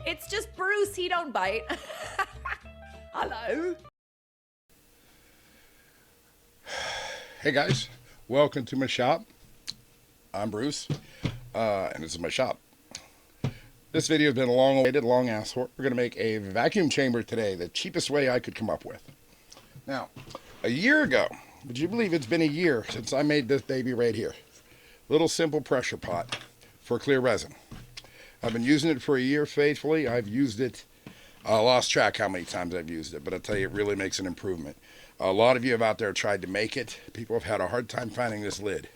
It's just Bruce, he don't bite. Hello. Hey guys, welcome to my shop. I'm Bruce, and this is my shop. This video has been long ass for. We're going to make a vacuum chamber today, the cheapest way I could come up with. Now, a year ago, would you believe it's been a year since I made this baby right here? Little simple pressure pot for clear resin. I've been using it for a year faithfully. I've used it, I lost track how many times I've used it, but I'll tell you, it really makes an improvement. A lot of you have out there tried to make it. People have had a hard time finding this lid.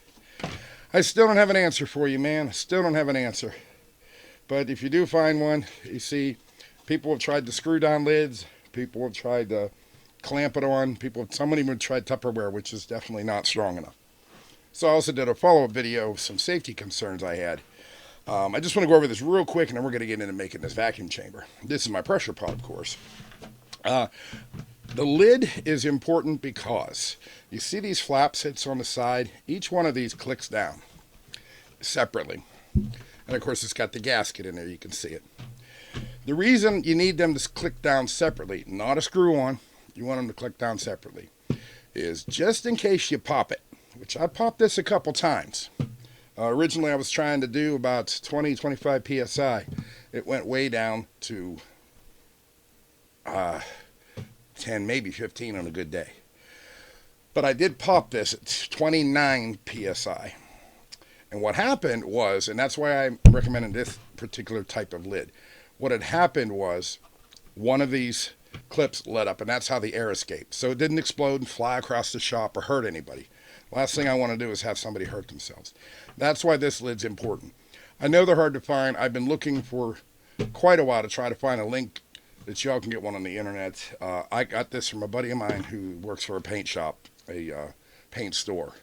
I still don't have an answer for you, man. I still don't have an answer. But if you do find one, you see, people have tried to screw down lids. People have tried to clamp it on. Somebody even tried Tupperware, which is definitely not strong enough. So I also did a follow-up video of some safety concerns I had. I just want to go over this real quick, and then we're going to get into making this vacuum chamber. This is my pressure pot, of course. The lid is important because you see these flap hits on the side. Each one of these clicks down separately. And of course, it's got the gasket in there. You can see it. The reason you need them to click down separately, not a screw on, you want them to click down separately, is just in case you pop it, which I popped this a couple times. Originally, I was trying to do about 20, 25 PSI. It went way down to 10, maybe 15 on a good day. But I did pop this at 29 PSI. And what happened was, and that's why I'm recommending this particular type of lid. What had happened was one of these clips let up, and that's how the air escaped. So it didn't explode and fly across the shop or hurt anybody. Last thing I want to do is have somebody hurt themselves. That's why this lid's important. I know they're hard to find. I've been looking for quite a while to try to find a link that y'all can get one on the internet. I got this from a buddy of mine who works for a paint shop, a paint store.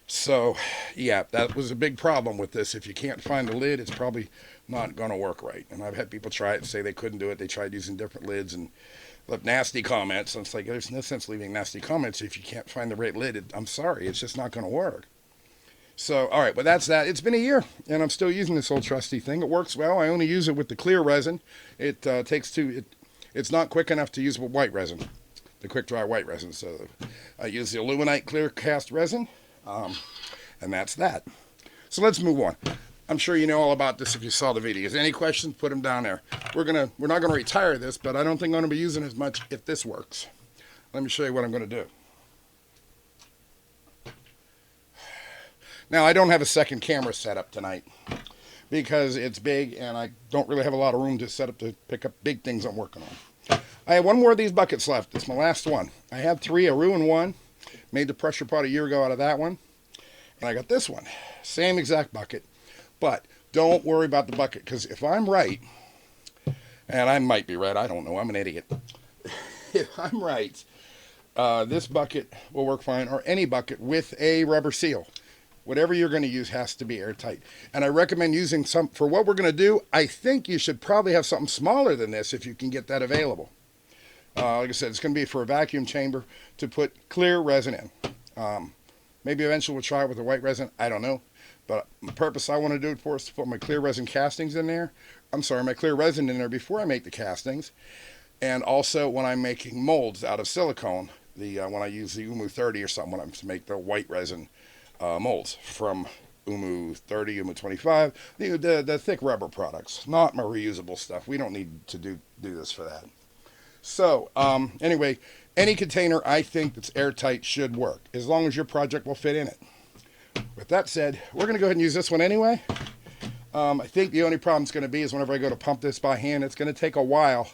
So, yeah, that was a big problem with this. If you can't find the lid, it's probably not going to work right. And I've had people try it and say they couldn't do it. They tried using different lids and left nasty comments. And it's like, there's no sense leaving nasty comments if you can't find the right lid. I'm sorry, it's just not going to work. So, all right, but that's that. It's been a year, and I'm still using this old trusty thing. It works well. I only use it with the clear resin. It it's not quick enough to use with white resin, the quick dry white resin. So I use the Aluminite clear cast resin, and that's that. So let's move on. I'm sure you know all about this if you saw the videos. Any questions, put them down there. We're not going to retire this, but I don't think I'm going to be using as much if this works. Let me show you what I'm going to do. Now, I don't have a second camera set up tonight because it's big and I don't really have a lot of room to set up to pick up big things I'm working on. I have one more of these buckets left. It's my last one. I had three. I ruined one. Made the pressure pot a year ago out of that one. And I got this one. Same exact bucket. But don't worry about the bucket, because if I'm right, and I might be right, I don't know, I'm an idiot. If I'm right, this bucket will work fine, or any bucket with a rubber seal. Whatever you're going to use has to be airtight. And I recommend using some, for what we're going to do, I think you should probably have something smaller than this if you can get that available. Like I said, it's going to be for a vacuum chamber to put clear resin in. Maybe eventually we'll try it with the white resin. I don't know. But the purpose I want to do it for is to put my clear resin castings in there. My clear resin in there before I make the castings. And also when I'm making molds out of silicone, when I use the Umu 30 or something, when I'm to make the white resin molds from Umu 30, Umu 25, the thick rubber products, not my reusable stuff. We don't need to do this for that. So, anyway, any container I think that's airtight should work, as long as your project will fit in it. With that said, we're going to go ahead and use this one anyway. I think the only problem is going to be is whenever I go to pump this by hand, it's going to take a while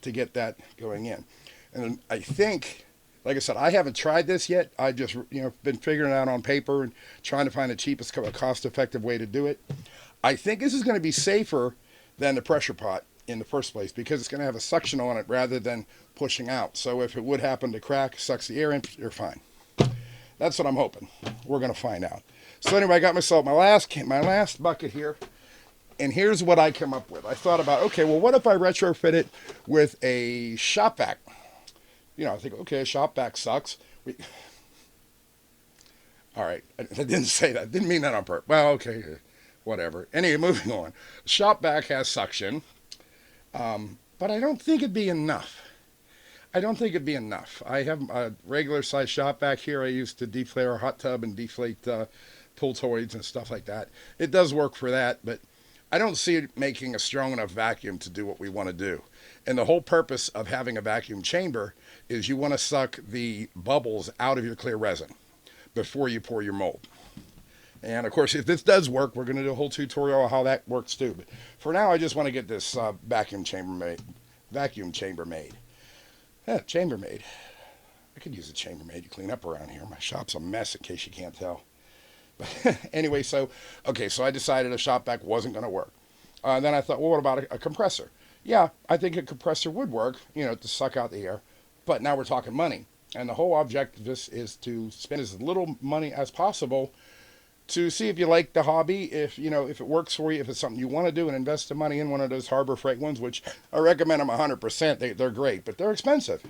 to get that going in. And I think, like I said, I haven't tried this yet. I just, been figuring it out on paper and trying to find the cheapest, cost-effective way to do it. I think this is going to be safer than the pressure pot in the first place, because it's going to have a suction on it rather than pushing out. So if it would happen to crack, sucks the air in, you're fine. That's what I'm hoping. We're going to find out. So anyway, I got myself my last bucket here, and here's what I came up with. I thought about, okay, well, what if I retrofit it with a shop vac? I think, okay, a shop vac sucks. All right, I didn't say that. Didn't mean that on purpose. Well, okay, whatever. Anyway, moving on. Shop vac has suction. But I don't think it'd be enough. I don't think it'd be enough. I have a regular size shop back here. I used to deflate our hot tub and deflate Pultoids and stuff like that. It does work for that, but I don't see it making a strong enough vacuum to do what we want to do. And the whole purpose of having a vacuum chamber is you want to suck the bubbles out of your clear resin before you pour your mold. And of course, if this does work, we're going to do a whole tutorial on how that works too. But for now, I just want to get this vacuum chamber made. Yeah, chambermaid. I could use a chambermaid to clean up around here. My shop's a mess, in case you can't tell. But anyway, so I decided a shop vac wasn't going to work. Then I thought, well, what about a compressor? Yeah, I think a compressor would work, to suck out the air. But now we're talking money. And the whole object of this is to spend as little money as possible to see if you like the hobby, if it works for you, if it's something you want to do, and invest the money in one of those Harbor Freight ones, which I recommend them 100%. They're great, but they're expensive.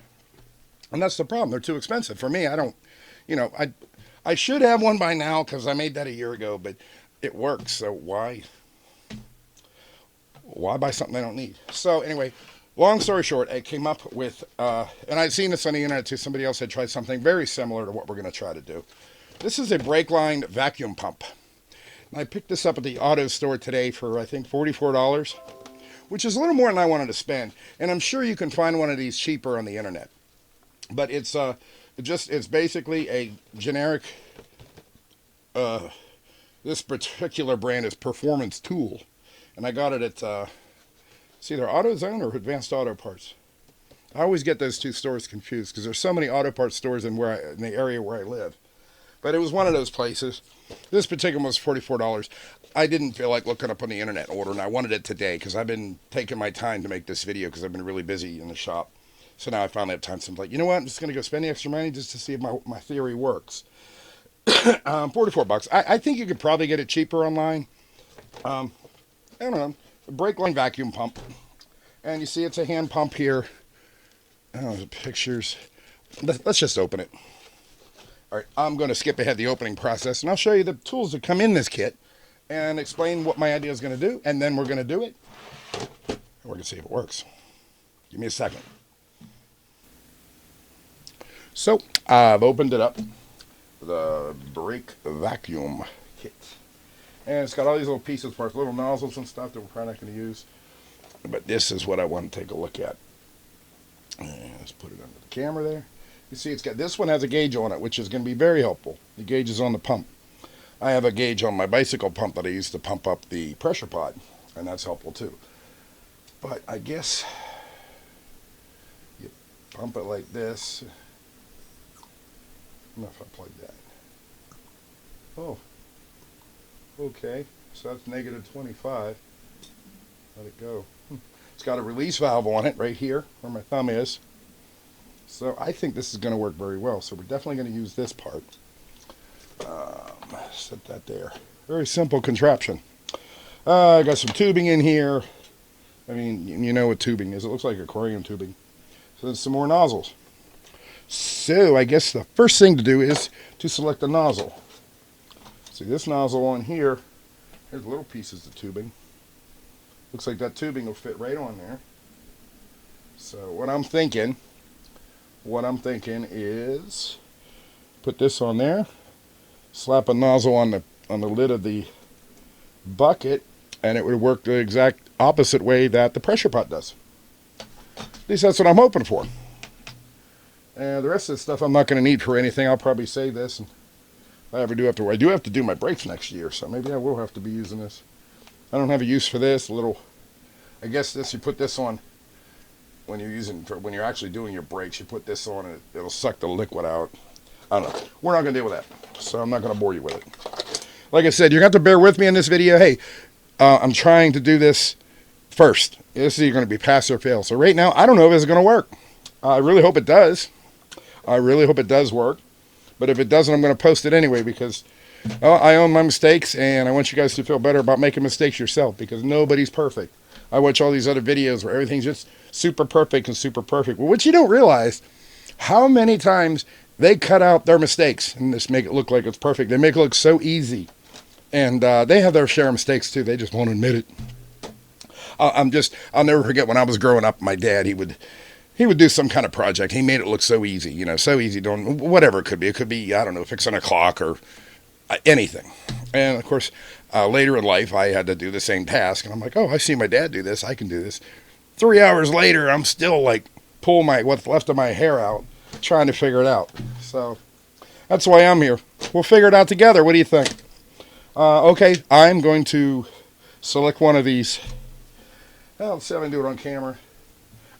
And that's the problem. They're too expensive. For me, I don't, I should have one by now because I made that a year ago, but it works. So why buy something I don't need? So anyway, long story short, I came up with, and I'd seen this on the internet too. Somebody else had tried something very similar to what we're going to try to do. This is a brake line vacuum pump. And I picked this up at the auto store today for, I think, $44, which is a little more than I wanted to spend. And I'm sure you can find one of these cheaper on the internet. But it's basically a generic, this particular brand is Performance Tool. And I got it at, it's either AutoZone or Advanced Auto Parts. I always get those two stores confused because there's so many auto parts stores in the area where I live. But it was one of those places. This particular one was $44. I didn't feel like looking up on the internet order, and I wanted it today because I've been taking my time to make this video because I've been really busy in the shop. So now I finally have time. So I'm like, you know what? I'm just going to go spend the extra money just to see if my theory works. $44. I think you could probably get it cheaper online. I don't know. A brake line vacuum pump. And you see it's a hand pump here. I don't know, the pictures. Let's just open it. All right, I'm going to skip ahead the opening process, and I'll show you the tools that come in this kit and explain what my idea is going to do, and then we're going to do it. We're going to see if it works. Give me a second. So, I've opened it up, the brake vacuum kit. And it's got all these little pieces for us, little nozzles and stuff that we're probably not going to use. But this is what I want to take a look at. And let's put it under the camera there. You see, this one has a gauge on it, which is going to be very helpful. The gauge is on the pump. I have a gauge on my bicycle pump that I use to pump up the pressure pod, and that's helpful too. But I guess you pump it like this. I don't know if I plugged that. Oh, okay. So that's negative 25. Let it go. It's got a release valve on it right here where my thumb is. So I think this is going to work very well. So we're definitely going to use this part. Set that there. Very simple contraption. I got some tubing in here. I mean, you know what tubing is. It looks like aquarium tubing. So there's some more nozzles. So I guess the first thing to do is to select the nozzle. See this nozzle on here. Here's little pieces of tubing. Looks like that tubing will fit right on there. So what I'm thinking is put this on there, slap a nozzle on the lid of the bucket, and it would work the exact opposite way that the pressure pot does. At least that's what I'm hoping for. And the rest of the stuff I'm not going to need for anything. I'll probably save this. And if I ever do have to, I do have to do my brakes next year, so maybe I will have to be using this. I don't have a use for this. I guess this, you put this on when you're actually doing your brakes. You put this on and it'll suck the liquid out. I don't know. We're not going to deal with that, so I'm not going to bore you with it. Like I said, you're going to have to bear with me in this video. Hey, I'm trying to do this first. This is going to be pass or fail. So right now, I don't know if it's going to work. I really hope it does. I really hope it does work. But if it doesn't, I'm going to post it anyway because I own my mistakes, and I want you guys to feel better about making mistakes yourself because nobody's perfect. I watch all these other videos where everything's just super perfect and super perfect. Well, what you don't realize, how many times they cut out their mistakes and just make it look like it's perfect. They make it look so easy. And they have their share of mistakes too. They just won't admit it. I'll never forget when I was growing up, my dad, he would do some kind of project. He made it look so easy, you know, so easy doing whatever it could be. It could be, I don't know, fixing a clock or anything. And of course, later in life, I had to do the same task. And I'm like, oh, I see my dad do this. I can do this. 3 hours later, I'm still like, pull what's left of my hair out, trying to figure it out. So that's why I'm here. We'll figure it out together. What do you think? Okay, I'm going to select one of these. Well, let's see if I can do it on camera.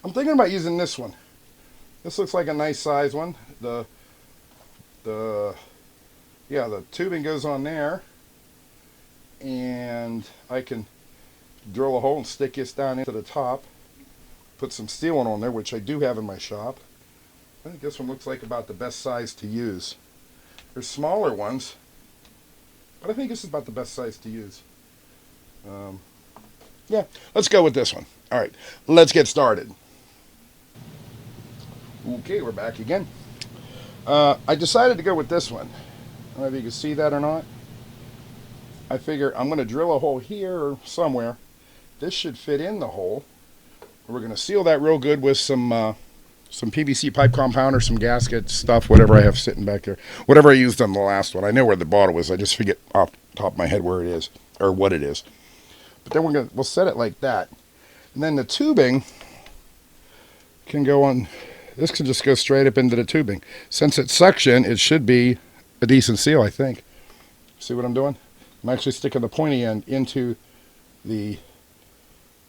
I'm thinking about using this one. This looks like a nice size one. The tubing goes on there, and I can drill a hole and stick this down into the top. Put some sealant on there, which I do have in my shop. I think this one looks like about the best size to use. There's smaller ones, but I think this is about the best size to use. Yeah, let's go with this one. All right, let's get started. Okay, we're back again. I decided to go with this one. I don't know if you can see that or not. I figure I'm going to drill a hole here or somewhere. This should fit in the hole. We're going to seal that real good with some PVC pipe compound or some gasket stuff, whatever I have sitting back there. Whatever I used on the last one. I know where the bottle was. I just forget off the top of my head where it is or what it is. But then we'll set it like that. And then the tubing can go on. This can just go straight up into the tubing. Since it's suction, it should be a decent seal, I think. See what I'm doing? I'm actually sticking the pointy end into the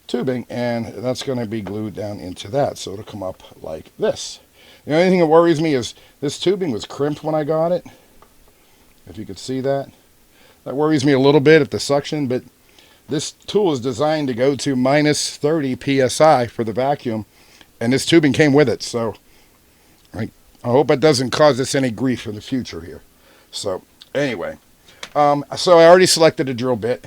tubing, and that's going to be glued down into that, so it'll come up like this. The only thing that worries me is this tubing was crimped when I got it. If you could see that. That worries me a little bit at the suction, but this tool is designed to go to minus 30 psi for the vacuum, and this tubing came with it, so I hope it doesn't cause us any grief in the future here. So anyway, so I already selected a drill bit.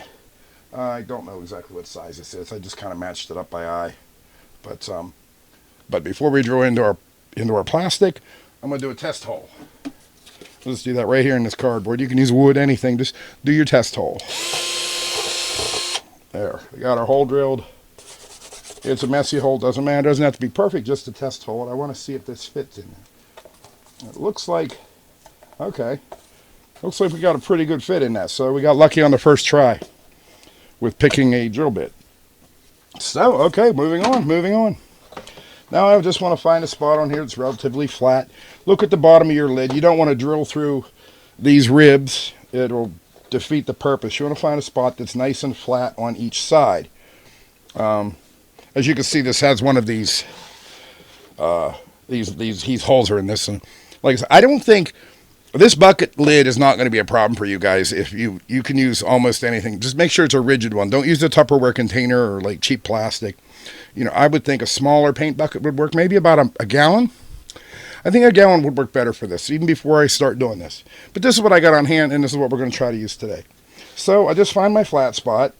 I don't know exactly what size this is. I just kind of matched it up by eye. But before we drill into our plastic, I'm going to do a test hole. Let's do that right here in this cardboard. You can use wood, anything. Just do your test hole. There, we got our hole drilled. It's a messy hole, doesn't matter. It doesn't have to be perfect, just a test hole. And I want to see if this fits in there. It looks like, okay. Looks like we got a pretty good fit in that. So we got lucky on the first try with picking a drill bit. So, okay, moving on. Now I just want to find a spot on here that's relatively flat. Look at the bottom of your lid. You don't want to drill through these ribs. It'll defeat the purpose. You want to find a spot that's nice and flat on each side. As you can see, this has one of these holes are in this. And like I said, I don't think this bucket lid is not going to be a problem for you guys. If you can use almost anything. Just make sure it's a rigid one. Don't use a Tupperware container or like cheap plastic. You know, I would think a smaller paint bucket would work. Maybe about a gallon. I think a gallon would work better for this, even before I start doing this. But this is what I got on hand, and this is what we're going to try to use today. So I just find my flat spot,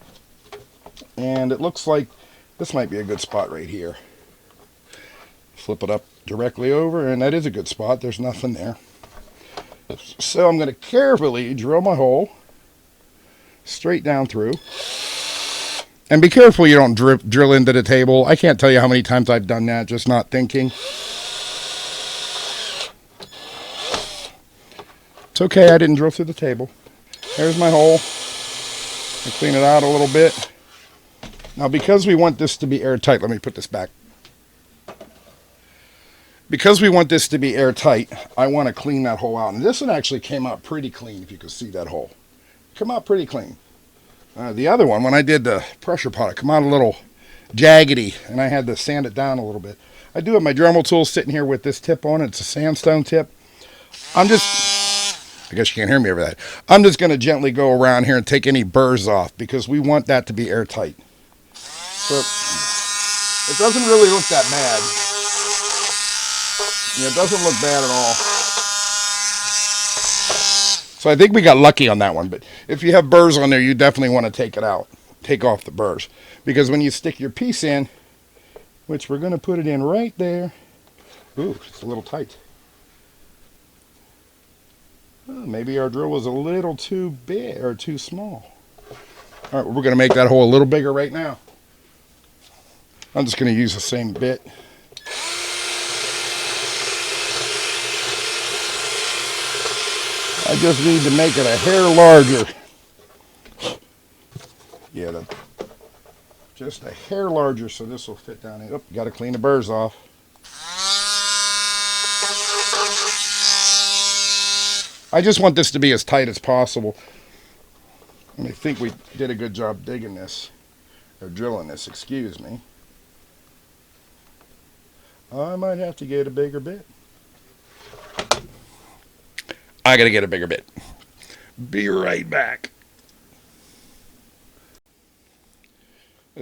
and it looks like this might be a good spot right here. Flip it up directly over, and that is a good spot. There's nothing there. So I'm going to carefully drill my hole straight down through. And be careful you don't drill into the table. I can't tell you how many times I've done that, just not thinking. It's okay, I didn't drill through the table. There's my hole. I clean it out a little bit. Now, because we want this to be airtight, let me put this back. Because we want this to be airtight, I want to clean that hole out. And this one actually came out pretty clean, if you could see that hole. Come out pretty clean. The other one, when I did the pressure pot, it came out a little jaggedy, and I had to sand it down a little bit. I do have my Dremel tool sitting here with this tip on it. It's a sandstone tip. I guess you can't hear me over that. I'm just going to gently go around here and take any burrs off because we want that to be airtight. So it doesn't really look that bad. Yeah, it doesn't look bad at all. So I think we got lucky on that one. But if you have burrs on there, you definitely want to take it out. Take off the burrs. Because when you stick your piece in, which we're going to put it in right there. Ooh, it's a little tight. Oh, maybe our drill was a little too big or too small. All right, we're going to make that hole a little bigger right now. I'm just going to use the same bit. I just need to make it a hair larger. Yeah, just a hair larger so this will fit down in. Oh, got to clean the burrs off. I just want this to be as tight as possible. And I think we did a good job digging this, or drilling this, excuse me. I might have to get a bigger bit. I gotta get a bigger bit. Be right back.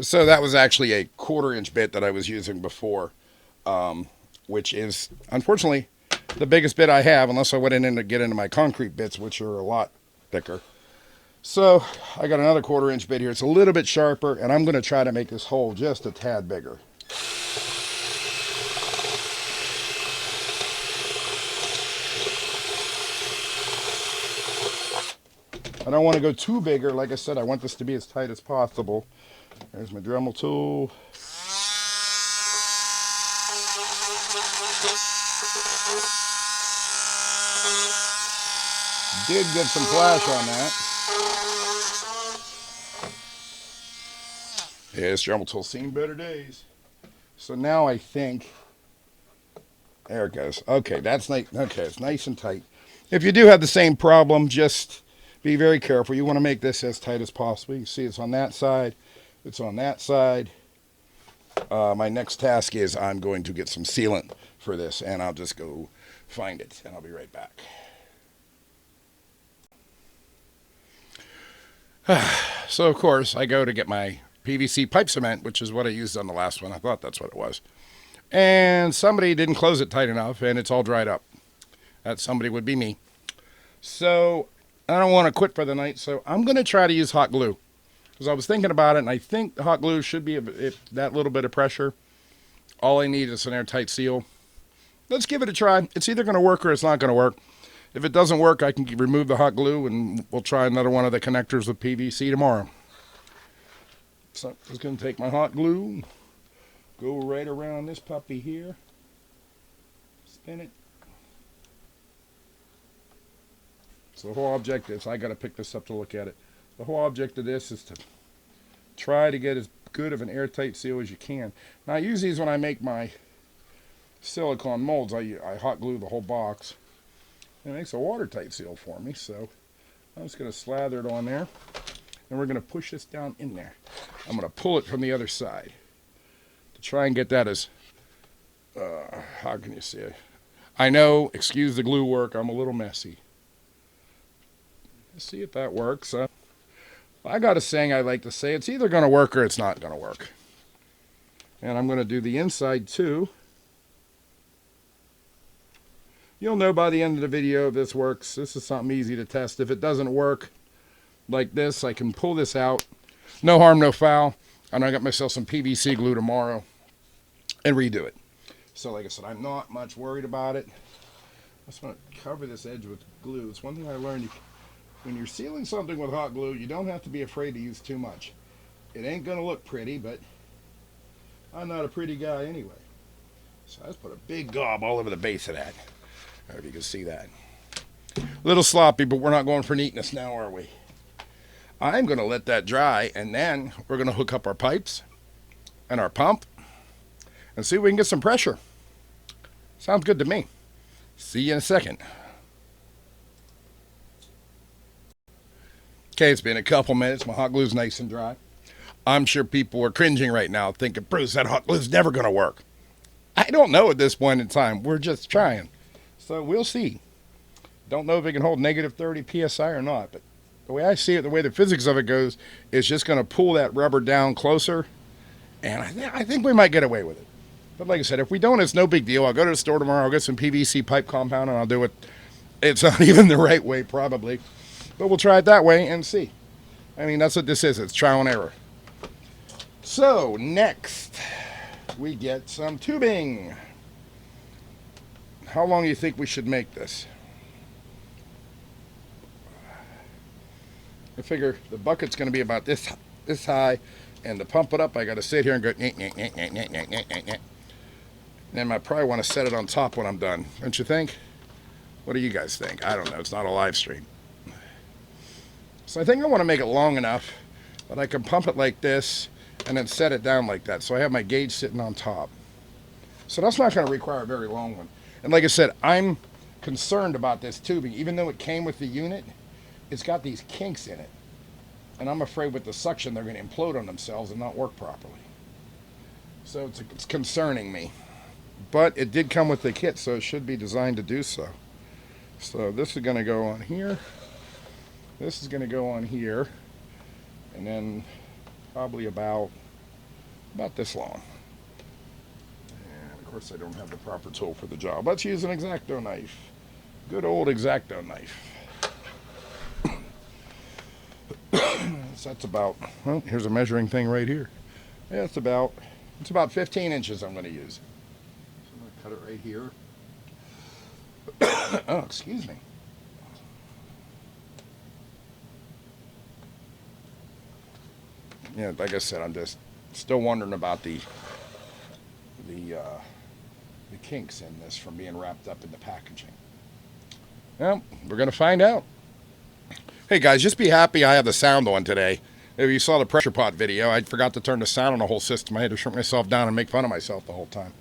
So that was actually a 1/4-inch bit that I was using before, which is unfortunately the biggest bit I have, unless I went in and get into my concrete bits, which are a lot thicker. So I got another 1/4-inch bit here. It's a little bit sharper, and I'm going to try to make this hole just a tad bigger. I don't want to go too bigger. Like I said, I want this to be as tight as possible. There's my Dremel tool. Did get some flash on that. Yeah, this Dremel tool's seen better days. So now I think, there it goes. Okay, that's nice. Okay, it's nice and tight. If you do have the same problem, just be very careful. You want to make this as tight as possible. You can see it's on that side. It's on that side. My next task is I'm going to get some sealant for this, and I'll just go find it, and I'll be right back. So, of course, I go to get my PVC pipe cement, which is what I used on the last one. I thought that's what it was. And somebody didn't close it tight enough, and it's all dried up. That somebody would be me. So I don't want to quit for the night, so I'm going to try to use hot glue. Because I was thinking about it, and I think the hot glue should be that little bit of pressure. All I need is an airtight seal. Let's give it a try. It's either going to work or it's not going to work. If it doesn't work, I can remove the hot glue, and we'll try another one of the connectors with PVC tomorrow. So I'm just going to take my hot glue, go right around this puppy here, spin it. So the whole object is, I got to pick this up to look at it. The whole object of this is to try to get as good of an airtight seal as you can. Now I use these when I make my silicone molds. I hot glue the whole box. It makes a watertight seal for me, so I'm just going to slather it on there, and we're going to push this down in there. I'm going to pull it from the other side to try and get that as, how can you see it? I know, excuse the glue work, I'm a little messy. Let's see if that works. I got a saying I like to say, it's either going to work or it's not going to work. And I'm going to do the inside too. You'll know by the end of the video if this works. This is something easy to test. If it doesn't work like this, I can pull this out. No harm, no foul. And I got myself some PVC glue tomorrow and redo it. So like I said, I'm not much worried about it. I just want to cover this edge with glue. It's one thing I learned. When you're sealing something with hot glue, you don't have to be afraid to use too much. It ain't going to look pretty, but I'm not a pretty guy anyway. So I just put a big gob all over the base of that. I don't know if you can see that. A little sloppy, but we're not going for neatness now, are we? I'm going to let that dry, and then we're going to hook up our pipes and our pump and see if we can get some pressure. Sounds good to me. See you in a second. Okay, it's been a couple minutes. My hot glue's nice and dry. I'm sure people are cringing right now thinking, Bruce, that hot glue's never going to work. I don't know at this point in time. We're just trying. So we'll see. Don't know if it can hold negative 30 psi or not, but the way I see it, the way the physics of it goes, is just going to pull that rubber down closer, and I think we might get away with it. But like I said, if we don't, it's no big deal. I'll go to the store tomorrow, I'll get some PVC pipe compound, and I'll do it. It's not even the right way, probably, but we'll try it that way and see. I mean, that's what this is. It's trial and error. So, next, we get some tubing. How long do you think we should make this? I figure the bucket's going to be about this high, And to pump it up, I got to sit here and go, nyeh, nyeh, nyeh, nyeh, nyeh, nyeh, nyeh, nyeh, nyeh. Then I probably want to set it on top when I'm done. Don't you think? What do you guys think? I don't know. It's not a live stream. So I think I want to make it long enough that I can pump it like this and then set it down like that. So I have my gauge sitting on top. So that's not going to require a very long one. And like I said, I'm concerned about this tubing. Even though it came with the unit, it's got these kinks in it. And I'm afraid with the suction, they're going to implode on themselves and not work properly. So it's concerning me. But it did come with the kit, so it should be designed to do so. So this is going to go on here. This is going to go on here. And then probably about this long. And of course I don't have the proper tool for the job. Let's use an X-Acto knife. Good old X-Acto knife. So that's about, well, here's a measuring thing right here. Yeah, it's about 15 inches I'm going to use. So I'm going to cut it right here. Oh, excuse me. Yeah, like I said, I'm just still wondering about the kinks in this from being wrapped up in the packaging. Well, we're going to find out. Hey guys, just be happy I have the sound on today. If you saw the pressure pot video, I forgot to turn the sound on the whole system. I had to shrink myself down and make fun of myself the whole time.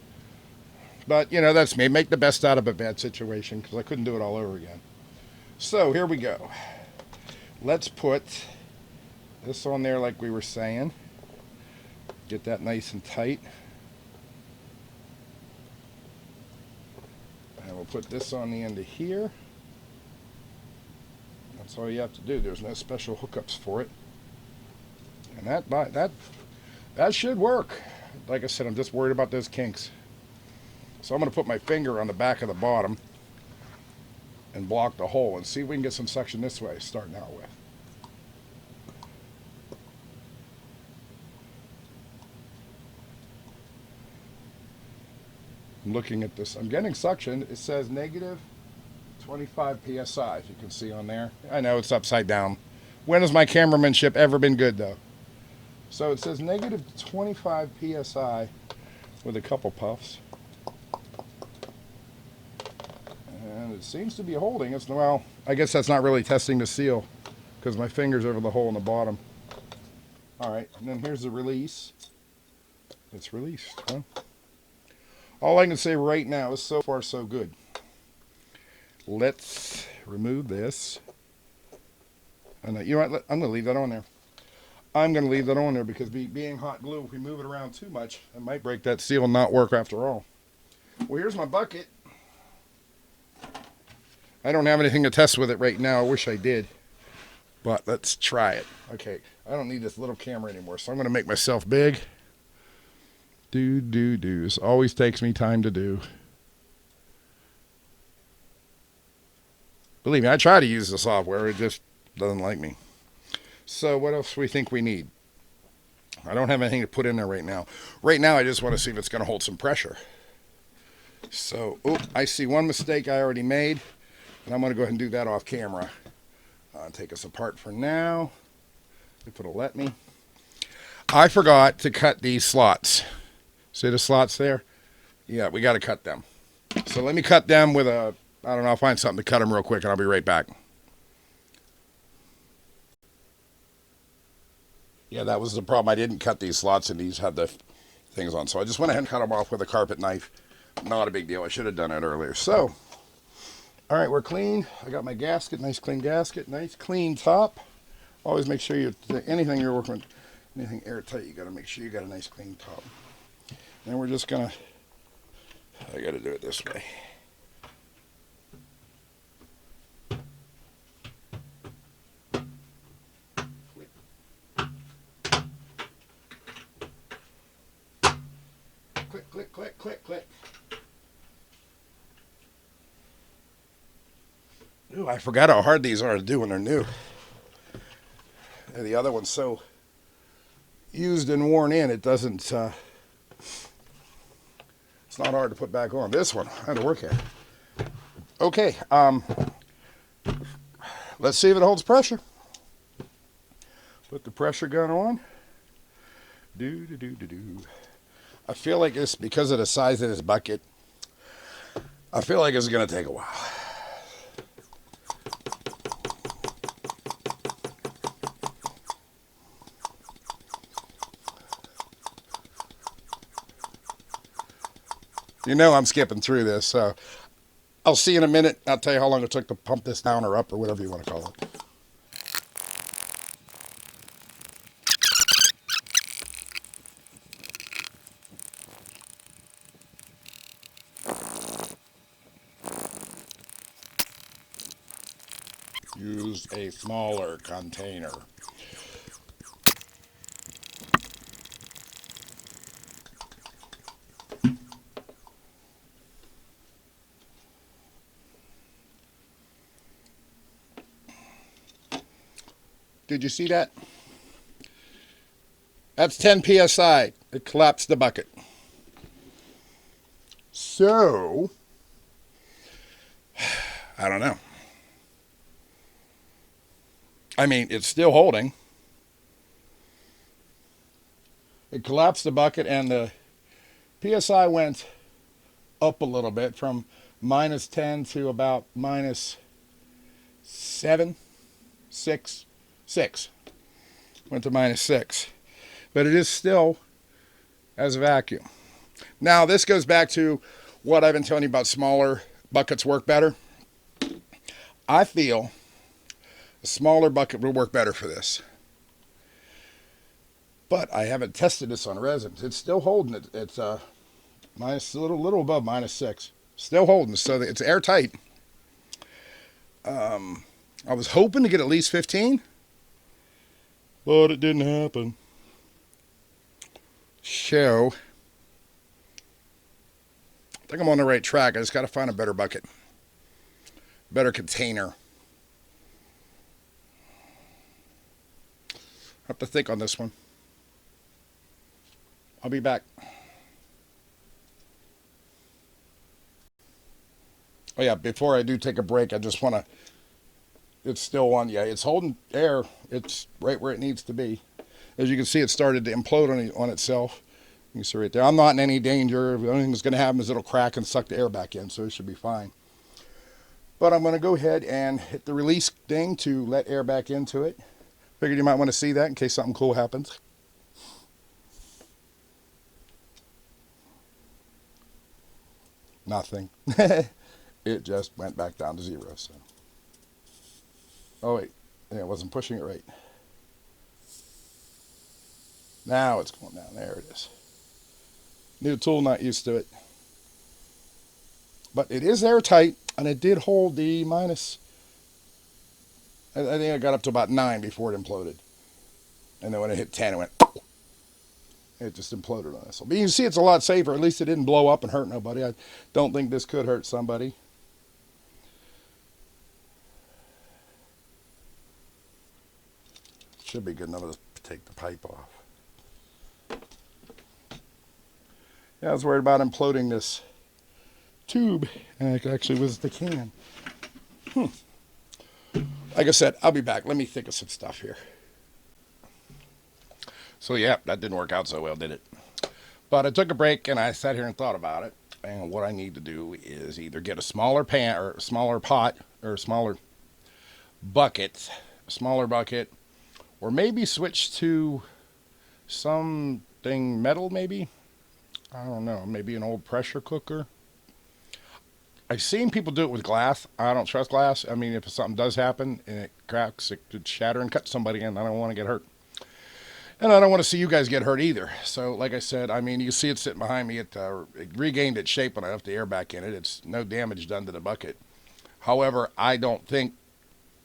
But, you know, that's me. Make the best out of a bad situation because I couldn't do it all over again. So, here we go. Let's put this on there like we were saying. Get that nice and tight. And we'll put this on the end of here. That's all you have to do. There's no special hookups for it. And that should work. Like I said, I'm just worried about those kinks. So I'm going to put my finger on the back of the bottom and block the hole and see if we can get some suction this way, starting out with. I'm looking at this. I'm getting suction. It says negative 25 psi, if you can see on there. I know it's upside down. When has my cameramanship ever been good, though? So it says negative 25 psi with a couple puffs. And it seems to be holding. Well, I guess that's not really testing the seal because my finger's over the hole in the bottom. All right, and then here's the release. It's released, huh? All I can say right now is so far so good. Let's remove this. And you know what? I'm going to leave that on there. I'm going to leave that on there because being hot glue, if we move it around too much, it might break that seal and not work after all. Well, here's my bucket. I don't have anything to test with it right now. I wish I did. But let's try it. Okay, I don't need this little camera anymore, so I'm going to make myself big. This always takes me time to do. Believe me, I try to use the software. It just doesn't like me. So what else do we think we need? I don't have anything to put in there right now. Right now, I just want to see if it's going to hold some pressure. So, I see one mistake I already made. And I'm going to go ahead and do that off camera. Take us apart for now. If it'll let me. I forgot to cut these slots. See the slots there? Yeah, we got to cut them. So let me cut them with a, I don't know, I'll find something to cut them real quick and I'll be right back. Yeah, that was the problem. I didn't cut these slots and these had the things on. So I just went ahead and cut them off with a carpet knife. Not a big deal. I should have done it earlier. So, all right, we're clean. I got my gasket, nice clean gasket, nice clean top. Always make sure anything you're working with, anything airtight, you got to make sure you got a nice clean top. And we're just going to, I got to do it this way. Click, click, click, click, click. Ooh, I forgot how hard these are to do when they're new. And the other one's so used and worn in, it doesn't, it's not hard to put back on. This one, I had to work at. Okay, let's see if it holds pressure. Put the pressure gun on. Do do do do do. I feel like it's because of the size of this bucket. I feel like it's gonna take a while. You know I'm skipping through this, so I'll see you in a minute. I'll tell you how long it took to pump this down or up or whatever you want to call it. Use a smaller container. Did you see that? That's 10 psi. It collapsed the bucket. So, I don't know. I mean, it's still holding. It collapsed the bucket and the psi went up a little bit from minus 10 to about minus 7, 6, 6. Went to minus 6. But it is still as a vacuum. Now, this goes back to what I've been telling you about smaller buckets work better. I feel a smaller bucket would work better for this. But I haven't tested this on resins. It's still holding it. It's minus a little above minus 6. Still holding, so it's airtight. I was hoping to get at least 15, but it didn't happen. So, I think I'm on the right track. I just got to find a better bucket, better container. I have to think on this one. I'll be back. Oh yeah, before I do take a break, I just want to, it's still on, yeah, it's holding air. It's right where it needs to be. As you can see, it started to implode on itself. You can see right there. I'm not in any danger. The only thing that's going to happen is it'll crack and suck the air back in, so it should be fine. But I'm going to go ahead and hit the release thing to let air back into it. Figured you might want to see that in case something cool happens. Nothing. It just went back down to 0. So. Oh wait, yeah, I wasn't pushing it right. Now it's going down. There it is. New tool, not used to it. But it is airtight, and it did hold the minus. I think I got up to about 9 before it imploded. And then when it hit 10, it went. It just imploded on us. But you can see it's a lot safer. At least it didn't blow up and hurt nobody. I don't think this could hurt somebody. Should be good enough to take the pipe off. Yeah, I was worried about imploding this tube, and it actually was the can. Like I said, I'll be back. Let me think of some stuff here. So yeah, that didn't work out so well, did it? But I took a break and I sat here and thought about it. And what I need to do is either get a smaller pan or a smaller pot or a smaller bucket, or maybe switch to something metal maybe. I don't know, maybe an old pressure cooker. I've seen people do it with glass. I don't trust glass. I mean, if something does happen and it cracks, it could shatter and cut somebody, and I don't want to get hurt. And I don't want to see you guys get hurt either. So, like I said, I mean, you see it sitting behind me. It regained its shape when I left the air back in it. It's no damage done to the bucket. However, I don't think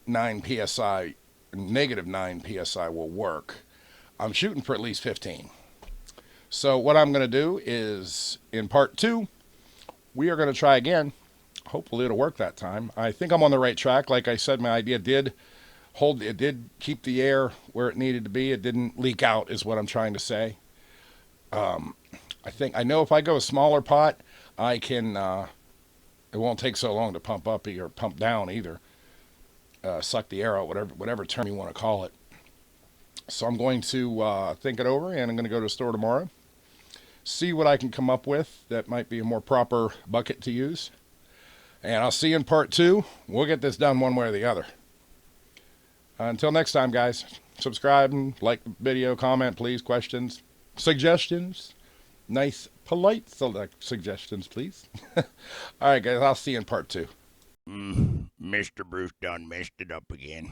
9 psi, negative 9 psi will work. I'm shooting for at least 15. So what I'm going to do is, in part 2, we are going to try again. Hopefully it'll work that time. I think I'm on the right track. Like I said, my idea did hold, it did keep the air where it needed to be. It didn't leak out is what I'm trying to say. I know if I go a smaller pot, I can, it won't take so long to pump up or pump down either. Suck the air out, whatever term you want to call it. So I'm going to think it over, and I'm going to go to the store tomorrow, see what I can come up with that might be a more proper bucket to use. And I'll see you in part 2. We'll get this done one way or the other. Until next time, guys, subscribe and like the video, comment, please, questions, suggestions. Nice, polite suggestions, please. All right, guys, I'll see you in part 2. Mr. Bruce done messed it up again.